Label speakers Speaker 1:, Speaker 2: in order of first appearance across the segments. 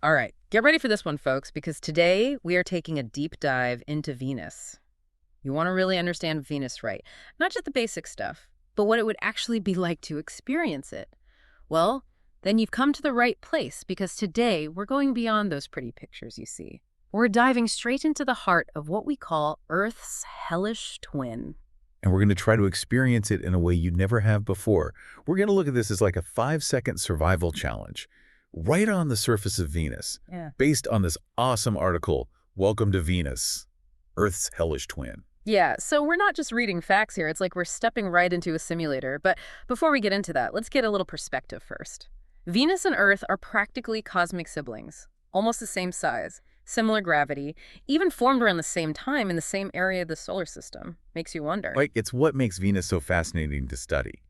Speaker 1: All right, get ready for this one, folks, because today we are taking a deep dive into Venus. You want to really understand Venus right. Not just the basic stuff, but what it would actually be like to experience it. Well, then you've come to the right place because today we're going beyond those pretty pictures you see. We're diving straight into the heart of what we call Earth's hellish twin.
Speaker 2: And we're going to try to experience it in a way you never have before. We're going to look at this as like a 5-second survival challenge right on the surface of Venus,
Speaker 1: Yeah.
Speaker 2: based on this awesome article, Welcome to Venus, Earth's Hellish Twin.
Speaker 1: Yeah, so we're not just reading facts here. It's like we're stepping right into a simulator. But before we get into that, let's get a little perspective first. Venus and Earth are practically cosmic siblings, almost the same size, similar gravity, even formed around the same time in the same area of the solar system. Makes you wonder.
Speaker 2: Like, it's what makes Venus so fascinating to study.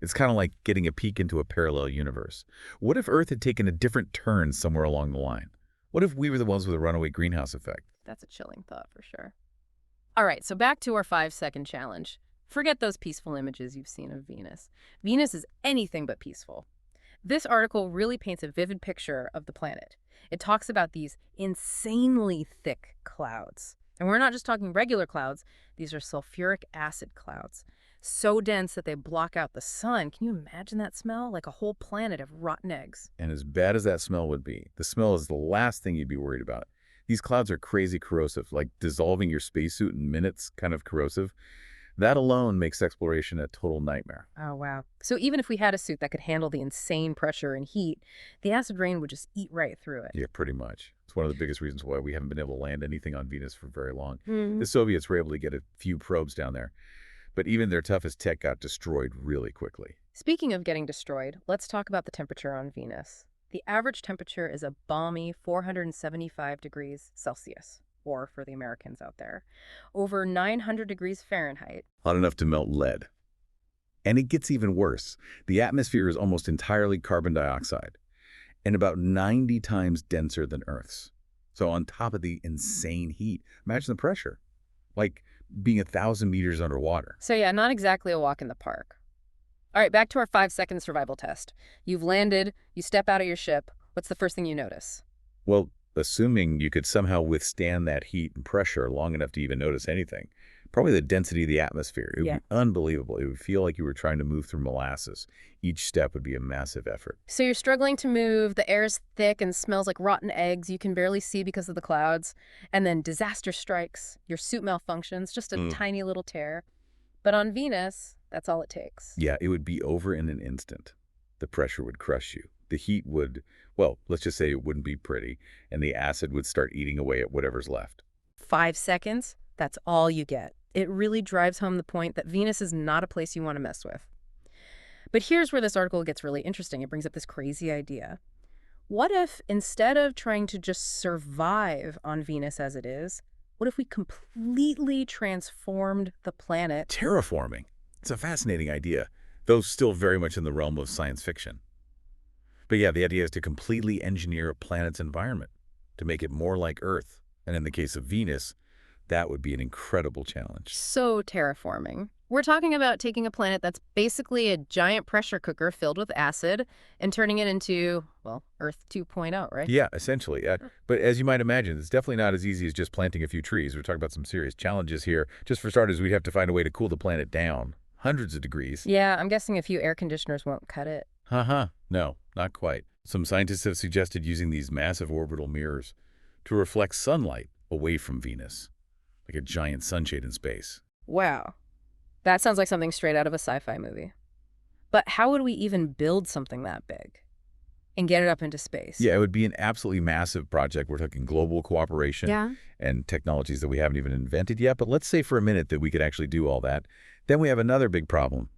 Speaker 2: It's kind of like getting a peek into a parallel universe. What if Earth had taken a different turn somewhere along the line? What if we were the ones with a runaway greenhouse effect?
Speaker 1: That's a chilling thought for sure. All right, so back to our 5-second challenge. Forget those peaceful images you've seen of Venus. Venus is anything but peaceful. This article really paints a vivid picture of the planet. It talks about these insanely thick clouds. And we're not just talking regular clouds. These are sulfuric acid clouds, so dense that they block out the sun. Can you imagine that smell? Like a whole planet of rotten eggs.
Speaker 2: And as bad as that smell would be, the smell is the last thing you'd be worried about. These clouds are crazy corrosive, like dissolving your spacesuit in minutes, kind of corrosive. That alone makes exploration a total nightmare.
Speaker 1: Oh, wow. So even if we had a suit that could handle the insane pressure and heat, the acid rain would just eat right through it.
Speaker 2: Yeah, pretty much. It's one of the biggest reasons why we haven't been able to land anything on Venus for very long.
Speaker 1: Mhm.
Speaker 2: The Soviets were able to get a few probes down there, but even their toughest tech got destroyed really quickly.
Speaker 1: Speaking of getting destroyed, let's talk about the temperature on Venus. The average temperature is a balmy 475 degrees Celsius, or for the Americans out there, over 900 degrees Fahrenheit.
Speaker 2: Hot enough to melt lead. And it gets even worse. The atmosphere is almost entirely carbon dioxide and about 90 times denser than Earth's. So on top of the insane heat, imagine the pressure, like being 1,000 meters underwater.
Speaker 1: So yeah, not exactly a walk in the park. All right, back to our 5-second survival test. You've landed, you step out of your ship. What's the first thing you notice?
Speaker 2: Well, assuming you could somehow withstand that heat and pressure long enough to even notice anything, probably the density of the atmosphere. It would
Speaker 1: Yeah.
Speaker 2: be unbelievable. It would feel like you were trying to move through molasses. Each step would be a massive effort.
Speaker 1: So you're struggling to move, the air's thick and smells like rotten eggs you can barely see because of the clouds, and then disaster strikes, your suit malfunctions, just a tiny little tear. But on Venus, that's all it takes.
Speaker 2: Yeah, it would be over in an instant. The pressure would crush you. The heat would, well, let's just say it wouldn't be pretty, and the acid would start eating away at whatever's left.
Speaker 1: 5 seconds, that's all you get. It really drives home the point that Venus is not a place you want to mess with. But here's where this article gets really interesting. It brings up this crazy idea. What if, instead of trying to just survive on Venus as it is, what if we completely transformed the planet?
Speaker 2: Terraforming. It's a fascinating idea, though still very much in the realm of science fiction. But yeah, the idea is to completely engineer a planet's environment, to make it more like Earth. And in the case of Venus, that would be an incredible challenge.
Speaker 1: So terraforming. We're talking about taking a planet that's basically a giant pressure cooker filled with acid and turning it into, well, Earth 2.0, right?
Speaker 2: Yeah, essentially. But as you might imagine, it's definitely not as easy as just planting a few trees. We're talking about some serious challenges here. Just for starters, we'd have to find a way to cool the planet down. Hundreds of degrees.
Speaker 1: Yeah, I'm guessing a few air conditioners won't cut it.
Speaker 2: No, not quite. Some scientists have suggested using these massive orbital mirrors to reflect sunlight away from Venus, like a giant sunshade in space.
Speaker 1: Wow. That sounds like something straight out of a sci-fi movie. But how would we even build something that big and get it up into space?
Speaker 2: Yeah, it would be an absolutely massive project. We're talking global cooperation and technologies that we haven't even invented yet. But let's say for a minute that we could actually do all that. Then we have another big problem,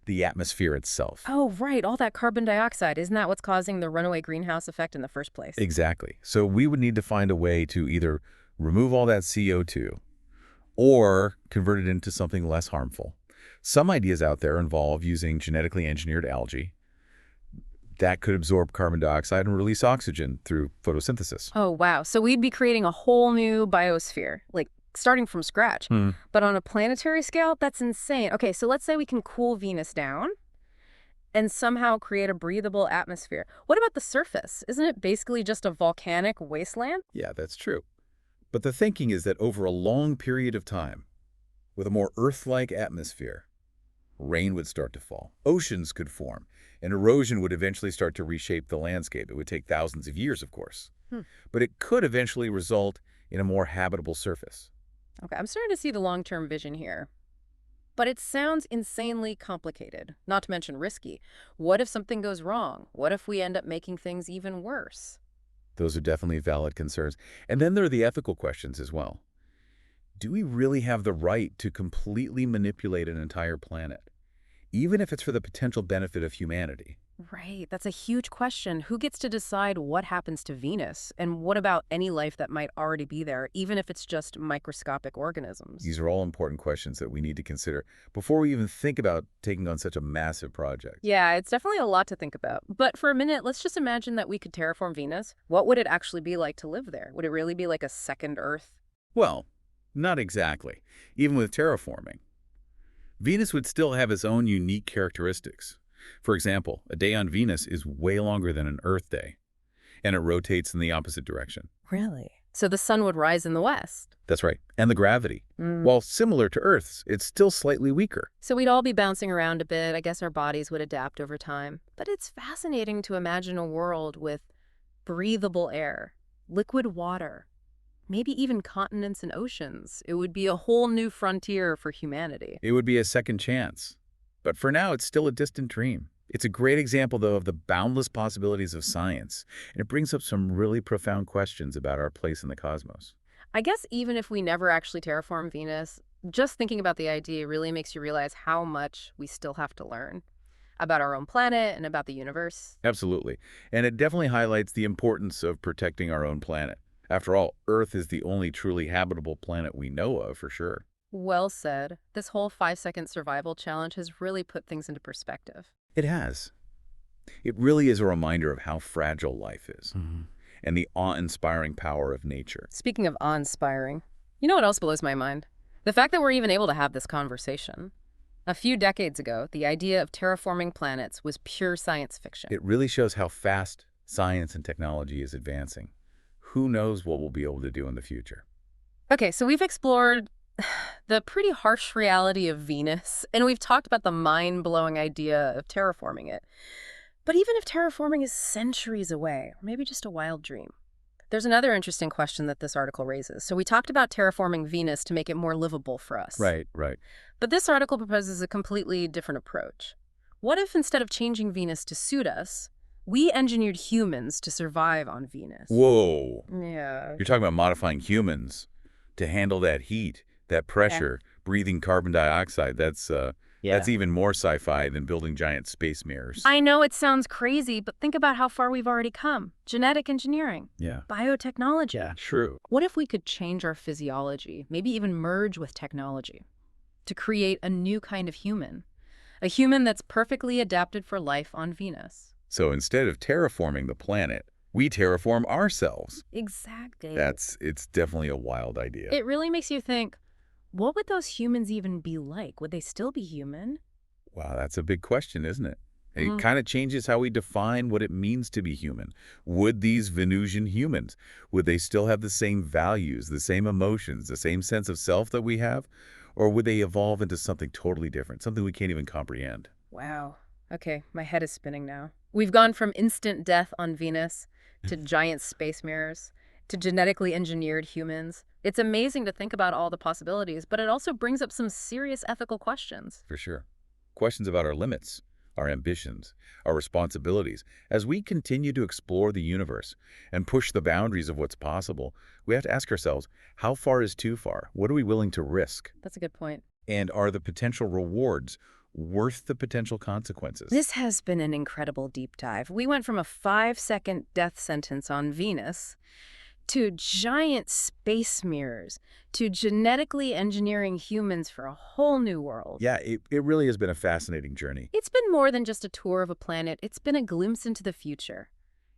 Speaker 2: the atmosphere itself.
Speaker 1: Oh, right. All that carbon dioxide. Isn't that what's causing the runaway greenhouse effect in the first place?
Speaker 2: Exactly. So we would need to find a way to either remove all that CO2 or convert it into something less harmful. Some ideas out there involve using genetically engineered algae that could absorb carbon dioxide and release oxygen through photosynthesis.
Speaker 1: Oh, wow. So we'd be creating a whole new biosphere, like starting from scratch. But on a planetary scale, that's insane. Okay, so let's say we can cool Venus down. and somehow create a breathable atmosphere. What about the surface? Isn't it basically just a volcanic wasteland?
Speaker 2: Yeah, that's true. But the thinking is that over a long period of time, with a more Earth-like atmosphere, rain would start to fall, oceans could form, and erosion would eventually start to reshape the landscape. It would take thousands of years, of course.
Speaker 1: Hmm.
Speaker 2: But it could eventually result in a more habitable surface.
Speaker 1: Okay, I'm starting to see the long-term vision here. But it sounds insanely complicated, not to mention risky. What if something goes wrong? What if we end up making things even worse?
Speaker 2: Those are definitely valid concerns. And then there are the ethical questions as well. Do we really have the right to completely manipulate an entire planet, even if it's for the potential benefit of humanity?
Speaker 1: Right, that's a huge question. Who gets to decide what happens to Venus? And what about any life that might already be there, even if it's just microscopic organisms?
Speaker 2: These are all important questions that we need to consider before we even think about taking on such a massive project.
Speaker 1: Yeah, it's definitely a lot to think about. But for a minute, let's just imagine that we could terraform Venus. What would it actually be like to live there? Would it really be like a second Earth?
Speaker 2: Well, not exactly. Even with terraforming, Venus would still have its own unique characteristics. For example, a day on Venus is way longer than an Earth day, and it rotates in the opposite direction.
Speaker 1: Really? So the sun would rise in the west?
Speaker 2: That's right. And the gravity, while similar to Earth's, it's still slightly weaker.
Speaker 1: So we'd all be bouncing around a bit. I guess our bodies would adapt over time. But it's fascinating to imagine a world with breathable air, liquid water, maybe even continents and oceans. It would be a whole new frontier for humanity.
Speaker 2: It would be a second chance. But for now, it's still a distant dream. It's a great example, though, of the boundless possibilities of science, and it brings up some really profound questions about our place in the cosmos.
Speaker 1: I guess even if we never actually terraform Venus, just thinking about the idea really makes you realize how much we still have to learn about our own planet and about the universe.
Speaker 2: Absolutely. And it definitely highlights the importance of protecting our own planet. After all, Earth is the only truly habitable planet we know of, for sure.
Speaker 1: Well said. This whole 5-second survival challenge has really put things into perspective.
Speaker 2: It has. It really is a reminder of how fragile life is and the awe-inspiring power of nature.
Speaker 1: Speaking of awe-inspiring, you know what else blows my mind? The fact that we're even able to have this conversation. A few decades ago, the idea of terraforming planets was pure science fiction.
Speaker 2: It really shows how fast science and technology is advancing. Who knows what we'll be able to do in the future?
Speaker 1: Okay, so we've explored the pretty harsh reality of Venus, and we've talked about the mind-blowing idea of terraforming it. But even if terraforming is centuries away, or maybe just a wild dream, there's another interesting question that this article raises. So we talked about terraforming Venus to make it more livable for us.
Speaker 2: Right.
Speaker 1: But this article proposes a completely different approach. What if instead of changing Venus to suit us, we engineered humans to survive on Venus?
Speaker 2: Whoa.
Speaker 1: Yeah.
Speaker 2: You're talking about modifying humans to handle that heat, that pressure, breathing carbon dioxide. That's even more sci-fi than building giant space mirrors.
Speaker 1: I know it sounds crazy, but think about how far we've already come. Genetic engineering.
Speaker 2: Yeah.
Speaker 1: Biotechnology.
Speaker 2: Yeah, true.
Speaker 1: What if we could change our physiology, maybe even merge with technology, to create a new kind of human? A human that's perfectly adapted for life on Venus.
Speaker 2: So instead of terraforming the planet, we terraform ourselves.
Speaker 1: Exactly.
Speaker 2: It's definitely a wild idea.
Speaker 1: It really makes you think, what would those humans even be like? Would they still be human?
Speaker 2: Wow, that's a big question, isn't it? It kind of changes how we define what it means to be human. Would these Venusian humans, would they still have the same values, the same emotions, the same sense of self that we have? Or would they evolve into something totally different, something we can't even comprehend?
Speaker 1: Wow. Okay, my head is spinning now. We've gone from instant death on Venus to giant space mirrors to genetically engineered humans. It's amazing to think about all the possibilities, but it also brings up some serious ethical questions.
Speaker 2: For sure. Questions about our limits, our ambitions, our responsibilities. As we continue to explore the universe and push the boundaries of what's possible, we have to ask ourselves, how far is too far? What are we willing to risk?
Speaker 1: That's a good point.
Speaker 2: And are the potential rewards worth the potential consequences?
Speaker 1: This has been an incredible deep dive. We went from a 5-second death sentence on Venus to giant space mirrors, to genetically engineering humans for a whole new world.
Speaker 2: Yeah, it really has been a fascinating journey.
Speaker 1: It's been more than just a tour of a planet. It's been a glimpse into the future.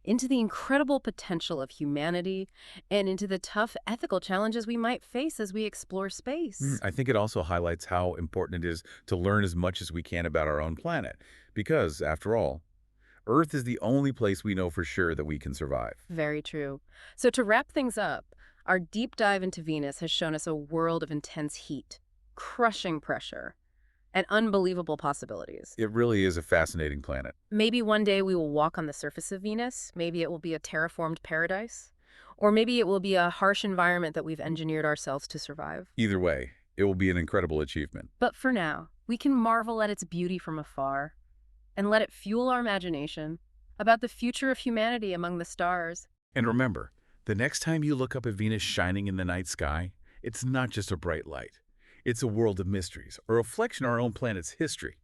Speaker 1: into the incredible potential of humanity, and into the tough ethical challenges we might face as we explore space.
Speaker 2: I think it also highlights how important it is to learn as much as we can about our own planet. Because, after all, Earth is the only place we know for sure that we can survive.
Speaker 1: Very true. So, to wrap things up, our deep dive into Venus has shown us a world of intense heat, crushing pressure, and unbelievable possibilities.
Speaker 2: It really is a fascinating planet.
Speaker 1: Maybe one day we will walk on the surface of Venus. Maybe it will be a terraformed paradise. Or maybe it will be a harsh environment that we've engineered ourselves to survive.
Speaker 2: Either way, it will be an incredible achievement.
Speaker 1: But for now, we can marvel at its beauty from afar and let it fuel our imagination about the future of humanity among the stars.
Speaker 2: And remember, the next time you look up at Venus shining in the night sky, it's not just a bright light. It's a world of mysteries, a reflection of our own planet's history.